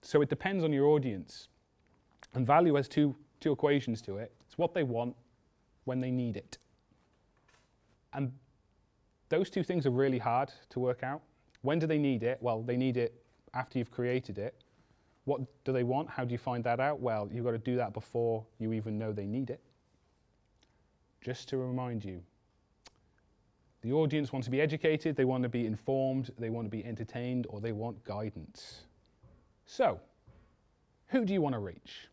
So it depends on your audience. And value has two equations to it. It's what they want when they need it. And those two things are really hard to work out. When do they need it? Well, they need it after you've created it. What do they want? How do you find that out? Well, you've got to do that before you even know they need it. Just to remind you, the audience wants to be educated, they want to be informed, they want to be entertained, or they want guidance. So, who do you want to reach?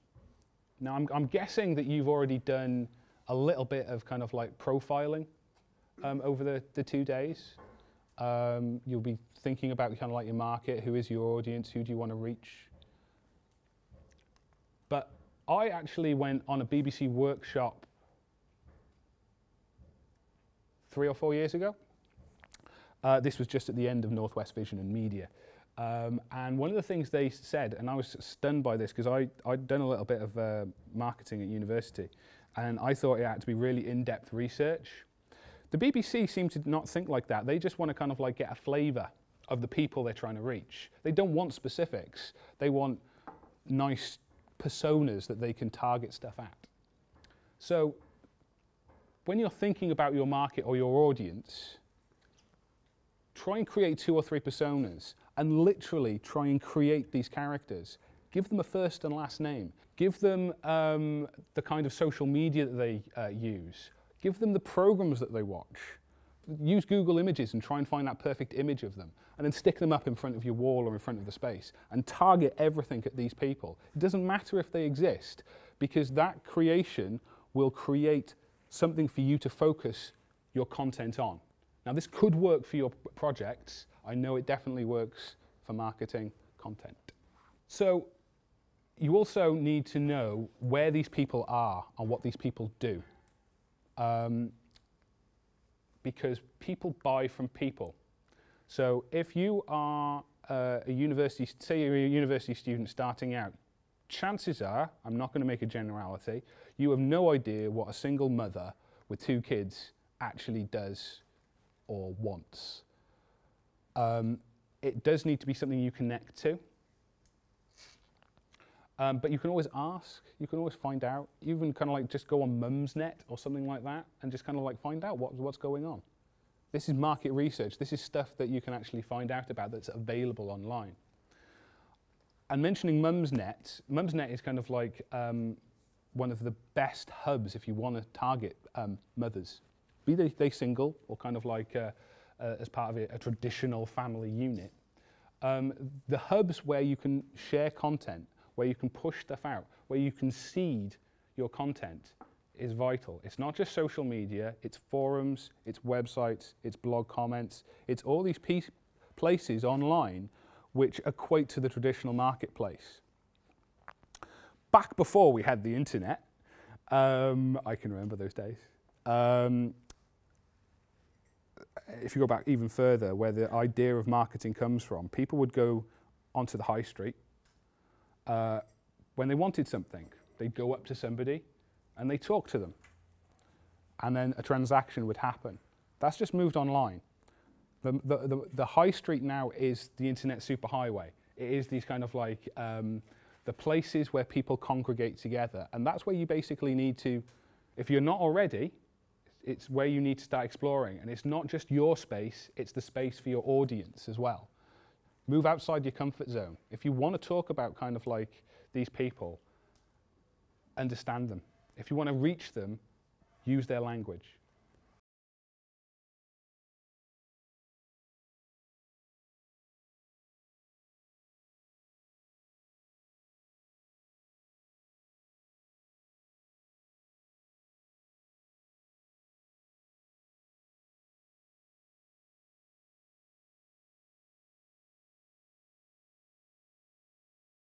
Now, I'm guessing that you've already done a little bit of kind of like profiling over the 2 days. You'll be thinking about kind of like your market, who is your audience, who do you want to reach? But I actually went on a BBC workshop 3 or 4 years ago. This was just at the end of Northwest Vision and Media. And one of the things they said, and I was stunned by this because I'd done a little bit of marketing at university, and I thought it had to be really in-depth research. The BBC seem to not think like that. They just want to kind of like get a flavour of the people they're trying to reach. They don't want specifics. They want nice personas that they can target stuff at. So when you're thinking about your market or your audience, try and create 2 or 3 personas and literally try and create these characters. Give them a first and last name. Give them the kind of social media that they use. Give them the programs that they watch. Use Google Images and try and find that perfect image of them, and then stick them up in front of your wall or in front of the space and target everything at these people. It doesn't matter if they exist, because that creation will create something for you to focus your content on. Now, this could work for your projects. I know it definitely works for marketing content. So you also need to know where these people are and what these people do. Because people buy from people. So if you are a university, say you're a university student starting out, chances are, I'm not going to make a generality, you have no idea what a single mother with 2 kids actually does or wants. It does need to be something you connect to. But you can always ask, you can always find out, even kind of like just go on Mumsnet or something like that and just kind of like find out what's going on. This is market research. This is stuff that you can actually find out about that's available online. And mentioning Mumsnet, Mumsnet is kind of like one of the best hubs if you want to target mothers, be they single or kind of like as part of a traditional family unit. The hubs where you can share content, where you can push stuff out, where you can seed your content is vital. It's not just social media, it's forums, it's websites, it's blog comments, it's all these places online which equate to the traditional marketplace. Back before we had the internet, I can remember those days, if you go back even further, where the idea of marketing comes from, people would go onto the high street. When they wanted something, they'd go up to somebody and they'd talk to them. And then a transaction would happen. That's just moved online. The high street now is the internet superhighway. It is these kind of like the places where people congregate together. And that's where you basically need to, if you're not already, it's where you need to start exploring. And it's not just your space, it's the space for your audience as well. Move outside your comfort zone. If you want to talk about kind of like these people, understand them. If you want to reach them, use their language.